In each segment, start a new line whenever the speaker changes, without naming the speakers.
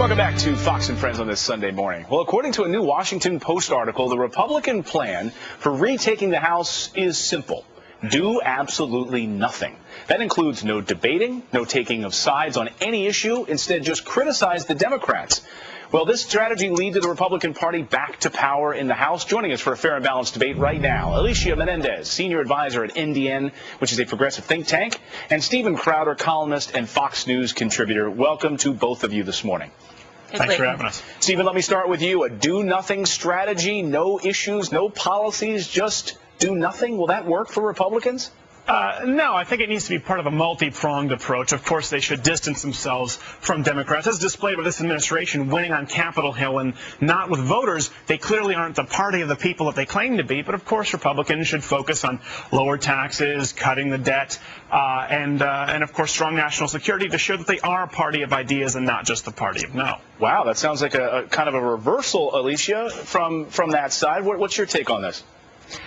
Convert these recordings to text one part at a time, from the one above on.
Welcome back to Fox and Friends on this Sunday morning. Well, according to a new Washington Post article, the Republican plan for retaking the House is simple. Do absolutely nothing. That includes no debating, no taking of sides on any issue. Instead, just criticize the Democrats. Well, this strategy lead to the Republican Party back to power in the House. Joining us for a fair and balanced debate right now, Alicia Menendez, senior advisor at NDN, which is a progressive think tank, and Stephen Crowder, columnist and Fox News contributor. Welcome to both of you this morning.
Thanks for having us.
Stephen, let me start with you. A do-nothing strategy, no issues, no policies, just do nothing. Will that work for Republicans?
No, I think it needs to be part of a multi-pronged approach. Of course, they should distance themselves from Democrats, as displayed with this administration winning on Capitol Hill and not with voters. They clearly aren't the party of the people that they claim to be. But, of course, Republicans should focus on lower taxes, cutting the debt, and of course, strong national security to show that they are a party of ideas and not just the party of no.
Wow, that sounds like a kind of a reversal, Alicia, from that side. What's your take on this?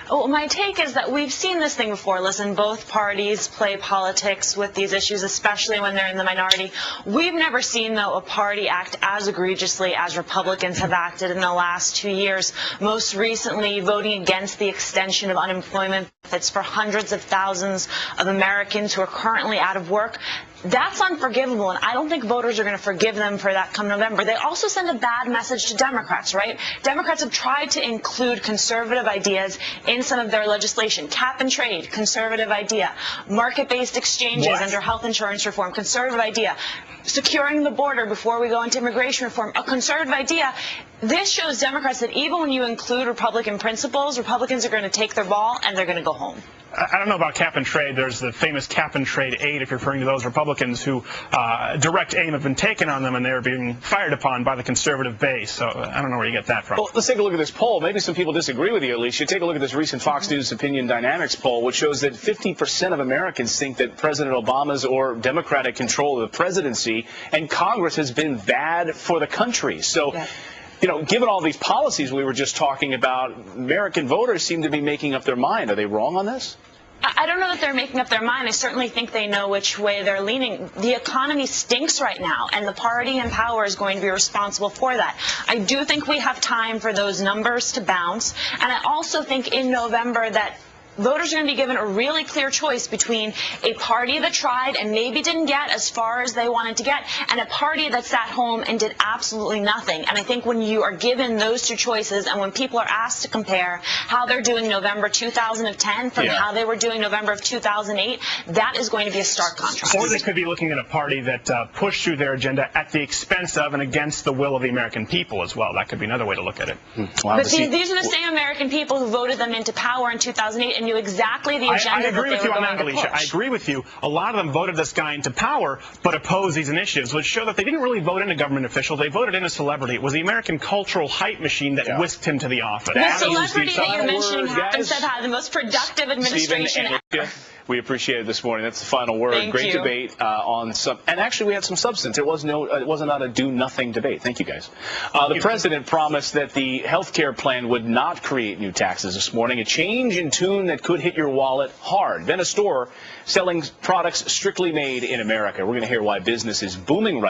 Well, my take is that we've seen this thing before. Listen, both parties play politics with these issues, especially when they're in the minority. We've never seen, though, a party act as egregiously as Republicans have acted in the last 2 years, most recently voting against the extension of unemployment benefits for hundreds of thousands of Americans who are currently out of work. That's unforgivable, and I don't think voters are going to forgive them for that come November. They also send a bad message to Democrats, right? Democrats have tried to include conservative ideas in some of their legislation. Cap and trade, conservative idea. Market-based exchanges under health insurance reform, conservative idea. Securing the border before we go into immigration reform, a conservative idea. This shows Democrats that even when you include Republican principles, Republicans are going to take their ball and they're going to go home.
I don't know about cap and trade. There's the famous cap and trade aid, if you're referring to those Republicans who direct aim have been taken on them and they're being fired upon by the conservative base. So I don't know where you get that from.
Well, let's take a look at this poll. Maybe some people disagree with you, Alicia. Take a look at this recent Fox News Opinion Dynamics poll, which shows that 50% of Americans think that President Obama's or Democratic control of the presidency and Congress has been bad for the country. So, you know, given all these policies we were just talking about, American voters seem to be making up their mind. Are they wrong on this?
I don't know that they're making up their mind. I certainly think they know which way they're leaning. The economy stinks right now, and the party in power is going to be responsible for that. I do think we have time for those numbers to bounce, and I also think in November that voters are going to be given a really clear choice between a party that tried and maybe didn't get as far as they wanted to get and a party that sat home and did absolutely nothing. And I think when you are given those two choices and when people are asked to compare how they're doing November 2010 from how they were doing November of 2008, that is going to be a stark contrast.
Or they could be looking at a party that pushed through their agenda at the expense of and against the will of the American people as well. That could be another way to look at it.
Wow, but these are the same American people who voted them into power in 2008 and knew exactly the agenda that they were going to push.
I agree with you. A lot of them voted this guy into power, but opposed these initiatives, which show that they didn't really vote in a government official. They voted in a celebrity. It was the American cultural hype machine that whisked him to the office.
The celebrity that you're mentioning happens to have had the most productive administration ever.
We appreciate it this morning. That's the final word.
Thank
Great
you.
Debate on some, and actually we had some substance. It was not a do-nothing debate. Thank you, guys. The president promised that the health care plan would not create new taxes this morning. A change in tune that could hit your wallet hard. Then a store selling products strictly made in America. We're going to hear why business is booming right